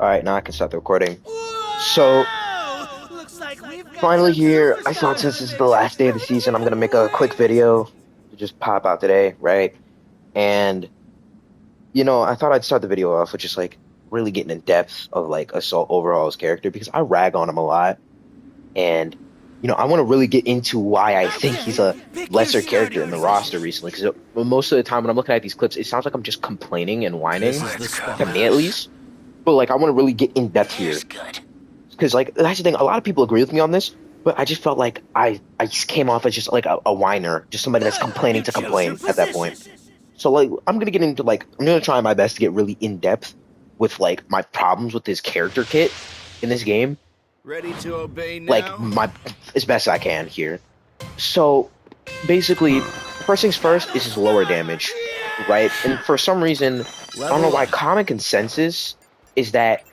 Alright, now I can start the recording. So, finally here, I thought since this is the last day of the season, I'm gonna make a quick video to just pop out today, right? And, you know, I thought I'd start the video off with just, like, really getting in depth of, like, Assault Overhaul's character, because I rag on him a lot, and, you know, I want to really get into why I think he's a lesser character in the roster recently, because most of the time when I'm looking at these clips, it sounds like I'm just complaining and whining, to me at least. But, like, I want to really get in depth here. Because, like, that's the thing. A lot of people agree with me on this, but I just felt like I just came off as just, like, a whiner. Just somebody that's complaining to complain at that point. So, like, I'm going to get into, like, I'm going to try my best to get really in depth with, like, my problems with this character kit in this game. Ready to obey now? Like, as best I can here. So, basically, first things first is his lower damage, right? And for some reason, I don't know why common consensus is that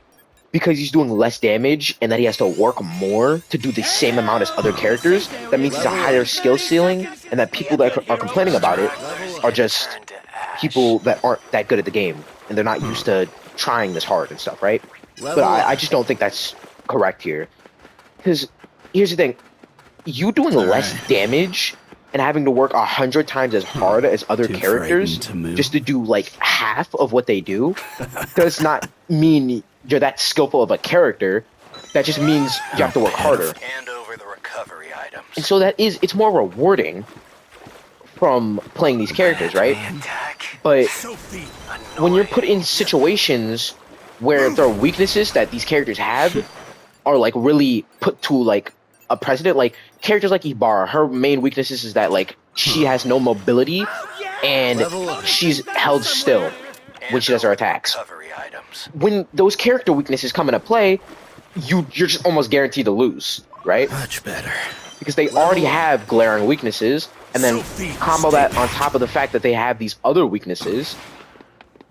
because he's doing less damage and that he has to work more to do the same amount as other characters, that means he's a higher skill ceiling, and that people that are complaining about it are just people that aren't that good at the game, and they're not used to trying this hard and stuff, right? But I just don't think that's correct here. Because here's the thing, you doing less damage and having to work 100 times as hard as other characters just to do like half of what they do does not mean you're that skillful of a character. That just means you have to work harder. And so it's more rewarding from playing these characters, right? But when you're put in situations where there are weaknesses that these characters have are like really put to like a precedent, like characters like Ibarra, her main weaknesses is that like she has no mobility and she's held still when she does her attacks. When those character weaknesses come into play, you're just almost guaranteed to lose, right? Much better. Because they already have glaring weaknesses, and then combo that on top of the fact that they have these other weaknesses,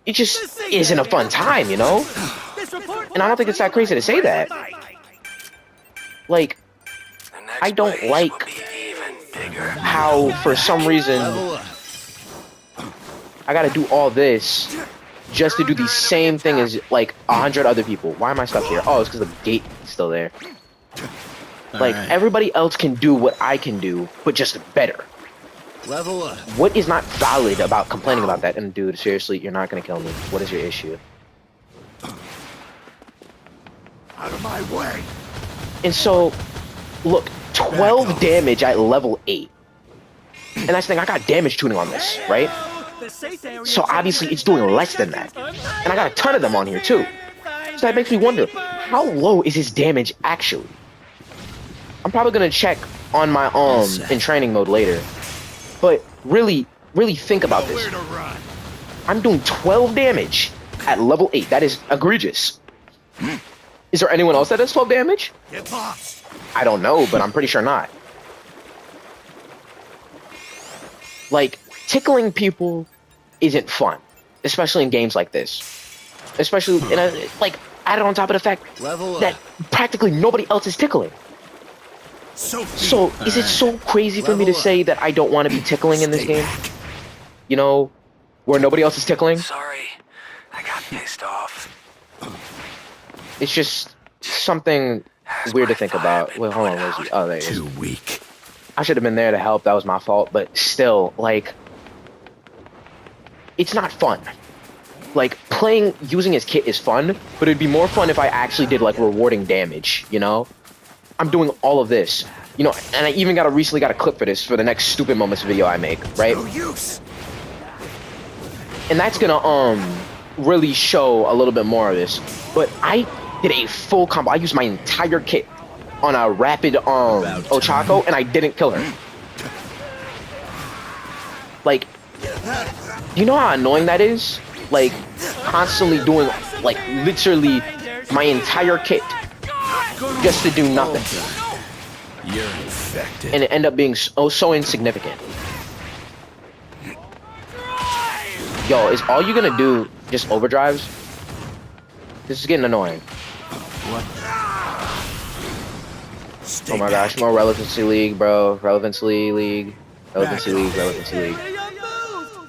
it just isn't a fun time, you know? And I don't think it's that crazy to say that. Like, I don't like how, for some reason, I gotta do all this just to do the same thing as, like, 100 other people. Why am I stuck here? Oh, it's because the gate is still there. Like, everybody else can do what I can do, but just better. Level up. What is not valid about complaining about that? And, dude, seriously, you're not gonna kill me. What is your issue? Out of my way. And so, look, 12 damage at level 8. And that's the thing, I got damage tuning on this, right? So obviously it's doing less than that. And I got a ton of them on here too. So that makes me wonder, how low is his damage actually? I'm probably gonna check on my in training mode later. But really think about this. I'm doing 12 damage at level 8. That is egregious. Is there anyone else that does 12 damage? I don't know, but I'm pretty sure not. Like, tickling people isn't fun, especially in games like this. Especially, like, added on top of the fact that practically nobody else is tickling. So, is it so crazy for me to say that I don't want to be tickling in this game? You know, where nobody else is tickling? Sorry, I got pissed off. It's just something weird to think about. Wait, hold on, where's he? Oh, there he is. Too weak. I should have been there to help. That was my fault. But still, like, it's not fun. Like, using his kit is fun, but it'd be more fun if I actually did, like, rewarding damage, you know? I'm doing all of this, you know, and I even recently got a clip for this for the next Stupid Moments video I make, right? And that's gonna, really show a little bit more of this. But I did a full combo. I used my entire kit on a rapid Ochako, and I didn't kill her. Like, you know how annoying that is? Like, constantly doing, like, literally my entire kit just to do nothing. You're infected. And it ended up being so insignificant. Yo, is all you gonna do just overdrives? This is getting annoying. What? Oh my gosh, more Relevancy League, bro. Relevancy League. Relevancy League.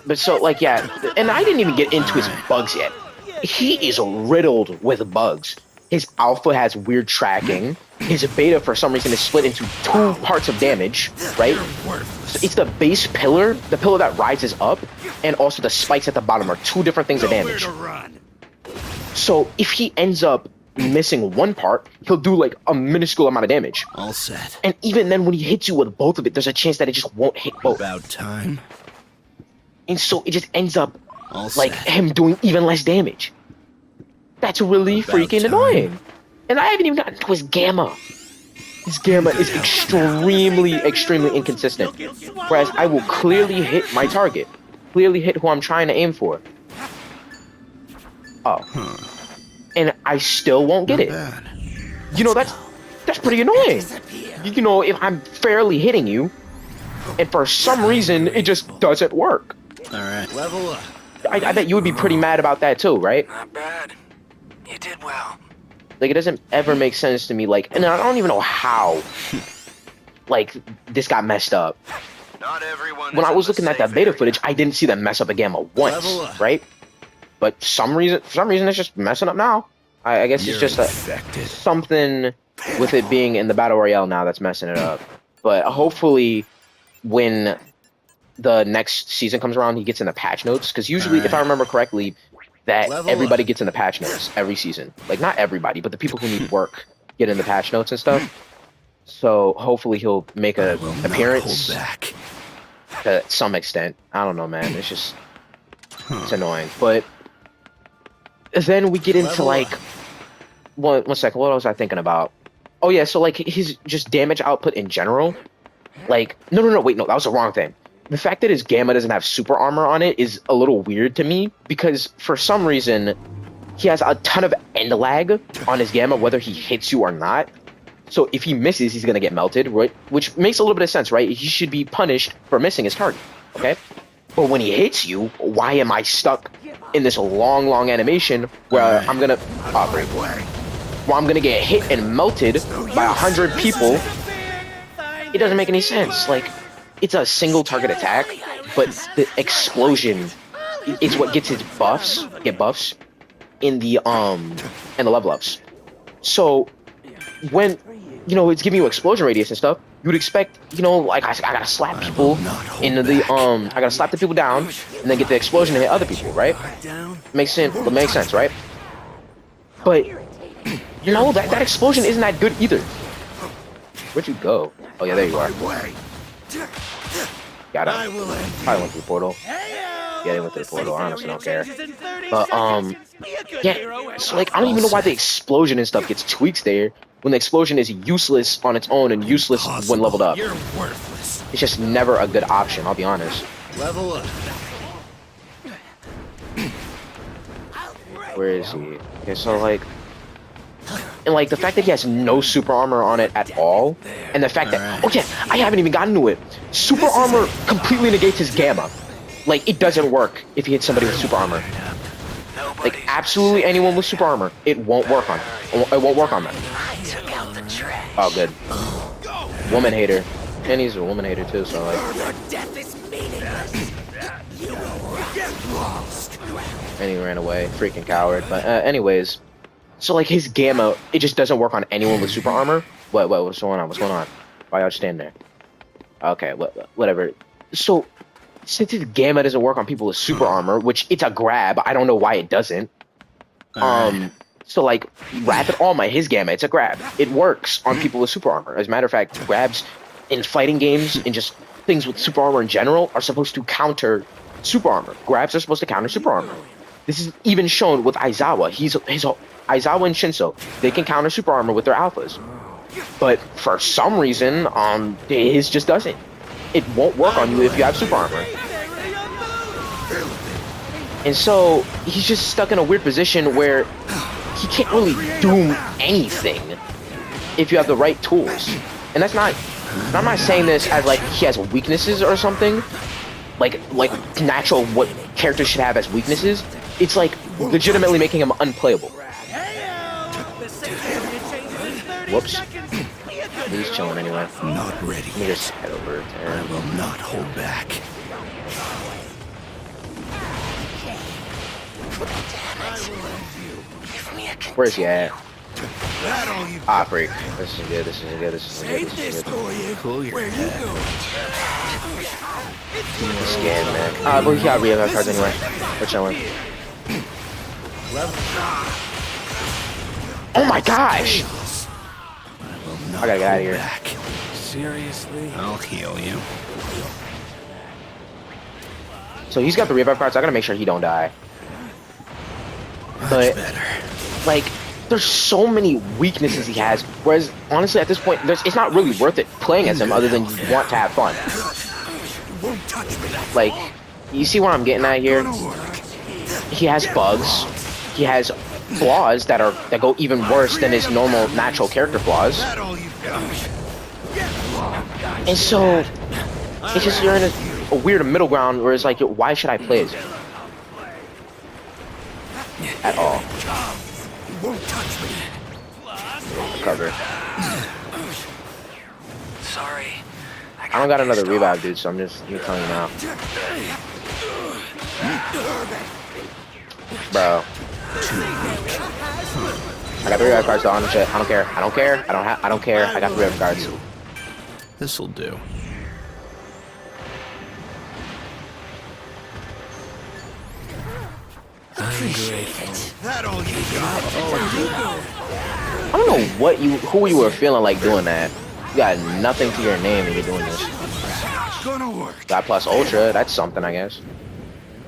But so, like, yeah. And I didn't even get into his bugs yet. he is riddled with bugs. His alpha has weird tracking. His beta, for some reason, is split into 2 parts of damage, right? So it's the base pillar, the pillar that rises up, and also the spikes at the bottom are 2 different things of damage. So if he ends up missing one part, he'll do like a minuscule amount of damage. All set. And even then, when he hits you with both of it, there's a chance that it just won't hit both. About time. And so it just ends up All like set. him doing even less damage. That's really About freaking time. annoying. And I haven't even gotten to his gamma. His gamma is extremely inconsistent. Whereas I will clearly hit my target. Clearly hit who I'm trying to aim for. Oh. And I still won't get it. Bad. You know, that's pretty annoying. You know, if I'm fairly hitting you, and for some reason, it just doesn't work. All right. Level up. I bet you would be pretty mad about that too, right? Not bad. You did well. Like, it doesn't ever make sense to me, like, and I don't even know how, like, this got messed up. Not everyone. When I was looking at that beta footage, I didn't see them mess up a gamma once, Level up. right? But for some reason, it's just messing up now. I guess it's just something with it being in the Battle Royale now that's messing it up. But hopefully, when the next season comes around, he gets in the patch notes. Because usually, if I remember correctly, that Level everybody up. gets in the patch notes every season. Like, not everybody, but the people who need work get in the patch notes and stuff. So hopefully he'll make an appearance Back. to some extent. I don't know, man. It's just, it's annoying. But then we get into, Level like, up. one second, what was I thinking about? Oh yeah, so like his just damage output in general. Like, no, wait, no, that was the wrong thing. The fact that his gamma doesn't have super armor on it is a little weird to me, because for some reason, he has a ton of end lag on his gamma, whether he hits you or not. So if he misses, he's gonna get melted, right? Which makes a little bit of sense, right? He should be punished for missing his target, okay? But when he hits you, why am I stuck in this long animation where I'm gonna where I'm gonna get hit and melted by 100 people? It doesn't make any sense. Like, it's a single target attack, but the explosion is what gets his buffs, in the level ups. So when, you know, it's giving you explosion radius and stuff, you would expect, you know, like, I gotta slap people into the I gotta slap the people down and then get the explosion to hit other people, right? Makes sense, right? But no, that explosion isn't that good either. Where'd you go? Oh yeah, there you are. Got him. Probably went through the portal. Yeah, they went through the portal. I honestly don't care. But yeah. So like, I don't even know why the explosion and stuff gets tweaks there when the explosion is useless on its own and useless when leveled up. You're worthless. It's just never a good option. I'll be honest. Level up. Where is he? Okay, so like, and like the fact that he has no super armor on it at all, and the fact that, oh yeah, I haven't even gotten to it. Super armor completely negates his gamma. Like, it doesn't work if he hits somebody with super armor. Like, absolutely anyone with super armor, it won't work on. It won't work on them. Oh, good. Woman hater, and he's a woman hater too. So like, and he ran away, freaking coward. But anyways. So like his gamma, it just doesn't work on anyone with super armor. What's going on? What's going on? Why y'all stand there? Okay, whatever. So since his gamma doesn't work on people with super armor, which it's a grab, I don't know why it doesn't. So like Rapid All Might, his gamma, it's a grab. It works on people with super armor. As a matter of fact, grabs in fighting games and just things with super armor in general are supposed to counter super armor. Grabs are supposed to counter super armor. This is even shown with Aizawa. Aizawa and Shinso, they can counter super armor with their alphas. But for some reason, his just doesn't. It won't work on you if you have super armor. And so, he's just stuck in a weird position where he can't really do anything if you have the right tools. And that's not, I'm not saying this as like he has weaknesses or something. Like natural what characters should have as weaknesses. It's like legitimately making him unplayable. Whoops. He's chilling anyway. Not ready. Let me just head over to I him. will not hold back. Where's he at? That all you Ah, freak. This is good. This is good. This is good. Save This this is good. for you. Cool your Where you head. go? I'm scared, man. But we got real cards anyway. We're chilling. Oh my gosh! I gotta get out of here. Back. Seriously? I'll heal you. So he's got the revive cards. I gotta make sure he don't die. Much But better. like, there's so many weaknesses he has. Whereas honestly, at this point, it's not really worth it playing as him, other than you want to have fun. You won't touch me. Like, you see what I'm getting at here? Gonna work. He has bugs. He has flaws that go even worse than his normal natural character flaws. That all you got. And so it's just you're in a weird middle ground where it's like, why should I play as him? At all. You won't touch me. Cover. Sorry. I don't got another revive, dude, so I'm telling you now. Bro. I got the revive cards though on the shit. I don't care. I don't care. I don't care. I got the revive cards. This'll do. I'm grateful. That all you got. Where you go? I don't know who you were feeling like doing that. You got nothing to your name and you're doing this. Gonna work. Got plus ultra, that's something I guess.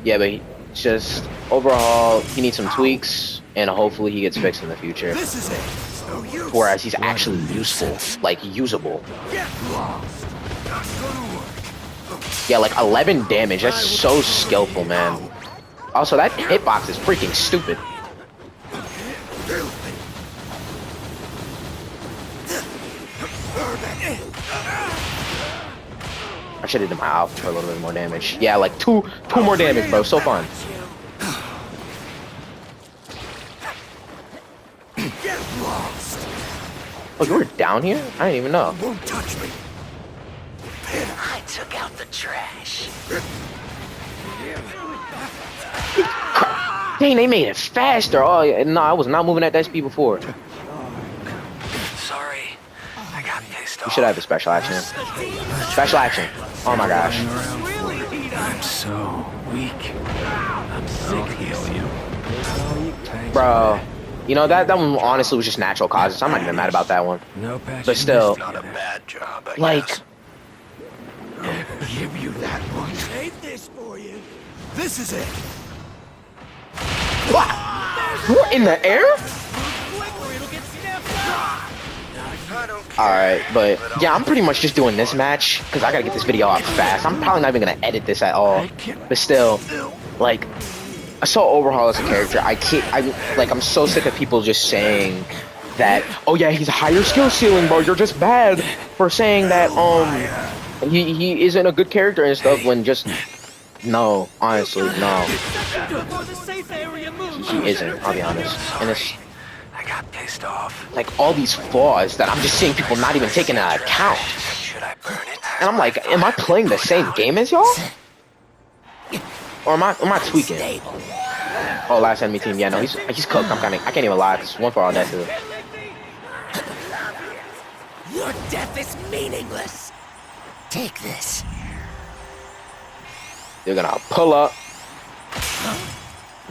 Yeah, but it's just overall he needs some tweaks and hopefully he gets fixed in the future. This is it. No use. Whereas he's actually useful, like usable. Get lost. Not gonna work. Yeah, like 11 damage, that's so skillful, man. Also, that hitbox is freaking stupid. I should have done my alpha for a little bit more damage. Yeah, like two more damage, bro. So fun. Get lost. Oh, you were down here? I didn't even know. Won't touch me. I took out the trash. Dang, they made it faster. Oh, yeah. No, I was not moving at that speed before. Sorry. I got pissed off. You should have a special action. Special action. Oh my gosh. I'm so weak. I'm sick. I'll heal you. Bro. You know, that one honestly was just natural causes. I'm not even mad about that one. No patch. But still, Not a bad job, I like, guess. Give you that one. Save this for you. This is it. what in the air? I don't care. Alright, but yeah, I'm pretty much just doing this match because I gotta get this video out fast. I'm probably not even gonna edit this at all. But still, like, I saw Overhaul as a character. I'm so sick of people just saying that, oh yeah, he's a higher skill ceiling, bro. You're just bad for saying that, he isn't a good character and stuff when just, no, honestly, no. He isn't, I'll be honest. And it's, I got pissed off. like, all these flaws that I'm just seeing people not even taking into account. Should I burn it? And I'm like, am I playing the same game as y'all? Or am I tweaking? Oh, last enemy team. Yeah, no, he's cooked. I can't even lie. It's one for all that too. Your death is meaningless. Take this. They're gonna pull up.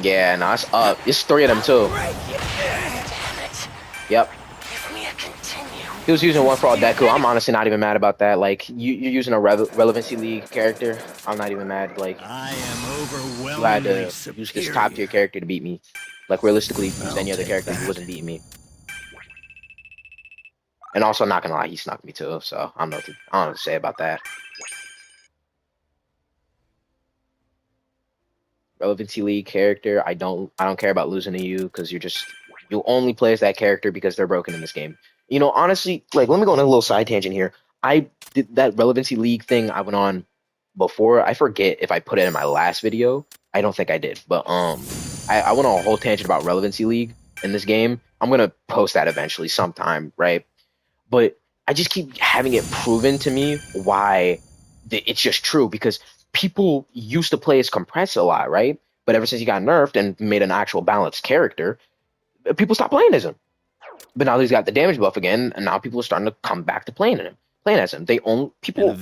Yeah, no, it's up. It's three of them too. Yep. He was using one for all deku. I'm honestly not even mad about that. Like, you're using a relevancy league character. I'm not even mad. Like, I am overwhelmingly glad to use superior. this top tier character to beat me. Like, realistically, use any other character who wasn't beating me. And also, not gonna lie, he snuck me too. So I don't know what to say about that. Relevancy league character. I don't care about losing to you because you only play as that character because they're broken in this game. You know, honestly, like, let me go on a little side tangent here. I did that relevancy league thing I went on before. I forget if I put it in my last video. I don't think I did, but I went on a whole tangent about relevancy league in this game. I'm gonna post that eventually sometime, right? But I just keep having it proven to me why it's just true, because people used to play as compressed a lot, right? But ever since he got nerfed and made an actual balanced character, people stopped playing as him. But now that he's got the damage buff again, and now people are starting to come back to playing as him. People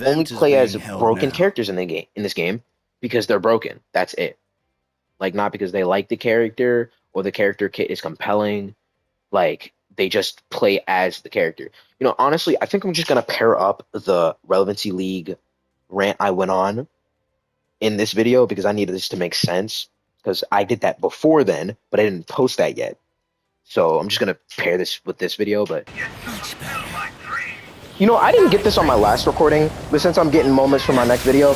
only play as broken characters in the game in this game because they're broken. That's it. Like, not because they like the character or the character kit is compelling. Like, they just play as the character. You know, honestly, I think I'm just gonna pair up the Relevancy League rant I went on in this video because I needed this to make sense. Because I did that before then, but I didn't post that yet. So I'm just gonna pair this with this video. But you know, I didn't get this on my last recording, but since I'm getting moments for my next video,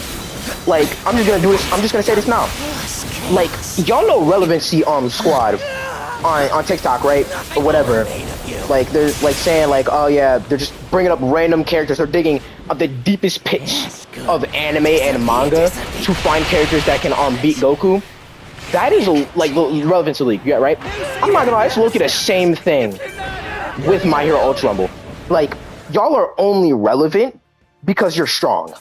like, I'm just gonna do this. I'm just gonna say this now. Like, y'all know Relevancy Squad on TikTok, right? Or whatever. Like, they're like saying like, oh yeah, they're just bringing up random characters. They're digging up the deepest pits of anime and manga to find characters that can beat Goku. That is like the Relevancy League, yeah, right? I'm not gonna lie, let's look at the same thing with My Hero Ultra Rumble. Like, y'all are only relevant because you're strong.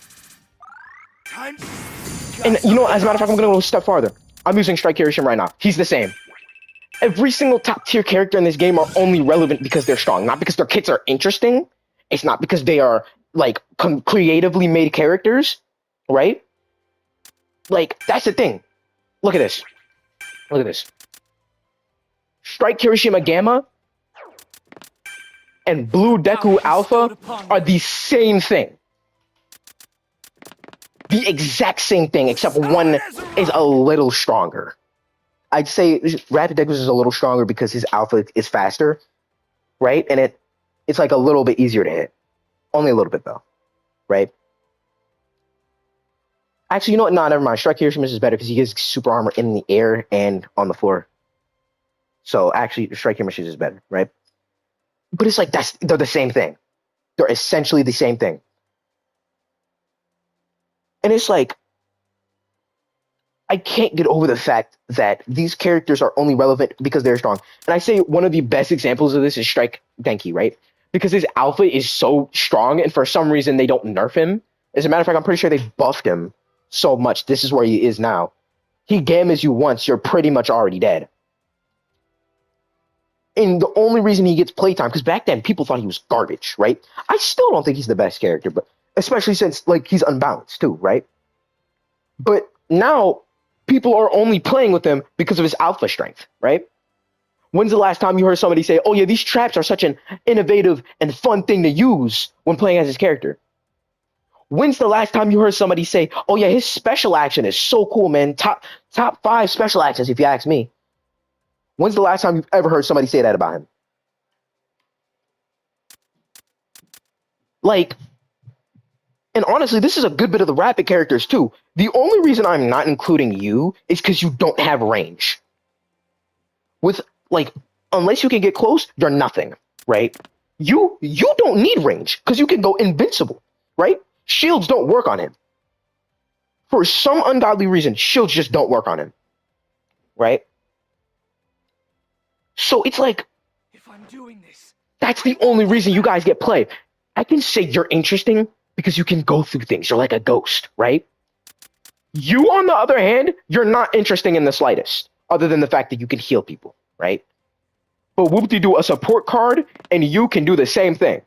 And you know, as a matter of fact, I'm gonna go a step farther. I'm using Strike Kirishima right now. He's the same. Every single top tier character in this game are only relevant because they're strong, not because their kits are interesting. It's not because they are like creatively made characters, right? Like, that's the thing. Look at this. Look at this. Strike Kirishima Gamma and Blue Deku Alpha are the same thing. The exact same thing, except one is a little stronger. I'd say Rapid Deku is a little stronger because his alpha is faster, right? And it's like a little bit easier to hit. Only a little bit though, right? Actually, you know what? No, never mind. Strike Kirishima is better because he gets super armor in the air and on the floor. So actually, Strike Kirishima is better, right? But it's like they're the same thing. They're essentially the same thing. And it's like, I can't get over the fact that these characters are only relevant because they're strong. And I say one of the best examples of this is Strike Denki, right? Because his alpha is so strong, and for some reason they don't nerf him. As a matter of fact, I'm pretty sure they buffed him so much. This is where he is now. He gammas you once, you're pretty much already dead. And the only reason he gets playtime, because back then people thought he was garbage, right? I still don't think he's the best character, but especially since like he's unbalanced too, right? But now people are only playing with him because of his alpha strength, right? When's the last time you heard somebody say, oh yeah, these traps are such an innovative and fun thing to use when playing as his character? When's the last time you heard somebody say, oh yeah, his special action is so cool, man. Top 5 special actions, if you ask me. When's the last time you've ever heard somebody say that about him? Like, and honestly, this is a good bit of the rapid characters too. The only reason I'm not including you is because you don't have range. With, like, unless you can get close, you're nothing, right? You don't need range because you can go invincible, right? Shields don't work on him. For some ungodly reason, shields just don't work on him, right? So it's like, If I'm doing this, that's the only reason you guys get play. I can say you're interesting because you can go through things. You're like a ghost, right? You, on the other hand, you're not interesting in the slightest, other than the fact that you can heal people, right? But whoop-de-doo, a support card, and you can do the same thing.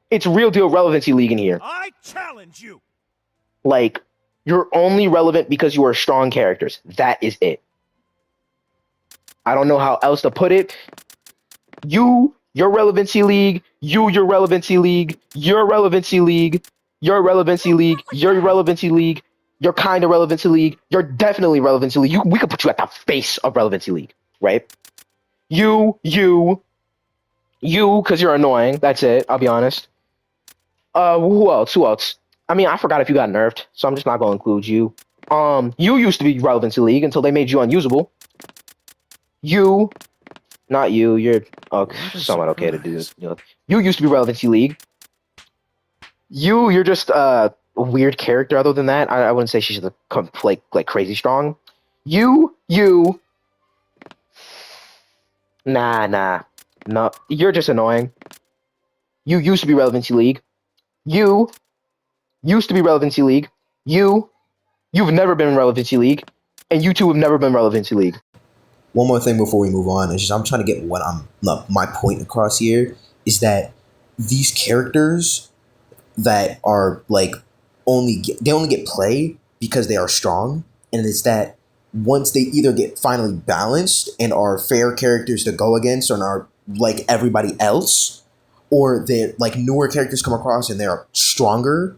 It's real deal Relevancy League in here. I challenge you. Like, you're only relevant because you are strong characters. That is it. I don't know how else to put it. Your Relevancy League, your Relevancy League, your Relevancy League, your Relevancy League, your Relevancy League, your kind of Relevancy League, you're definitely Relevancy League. We could put you at the face of Relevancy League, right? You, because you're annoying. That's it, I'll be honest. Who else? I mean, I forgot if you got nerfed, so I'm just not gonna include you. You used to be Relevancy League until they made you unusable. Not you, you're somewhat okay to do this. You know, you used to be Relevancy League. You're just a weird character. Other than that, I wouldn't say she's like crazy strong. No, you're just annoying. You used to be Relevancy League. You used to be Relevancy League. You You've never been in Relevancy League, and you two have never been Relevancy League. One more thing before we move on is just I'm trying to get my point across here is that these characters that are like they only get play because they are strong, and it's that once they either get finally balanced and are fair characters to go against and are like everybody else, or they're like newer characters come across and they're stronger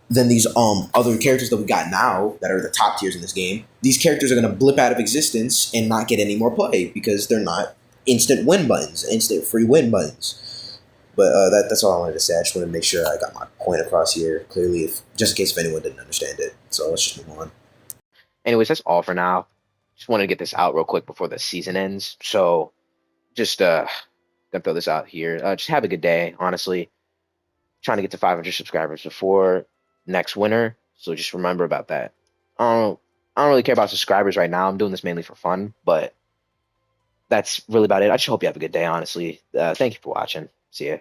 than these other characters that we got now that are the top tiers in this game. These characters are going to blip out of existence and not get any more play because they're not instant win buttons, instant free win buttons. But that's all I wanted to say. I just wanted to make sure I got my point across here clearly, just in case if anyone didn't understand it. So let's just move on. Anyways, that's all for now. Just wanted to get this out real quick before the season ends. So just gonna throw this out here. Just have a good day, honestly. Trying to get to 500 subscribers before next winter. So just remember about that. I don't really care about subscribers right now. I'm doing this mainly for fun, but that's really about it. I just hope you have a good day, honestly. Thank you for watching. See ya.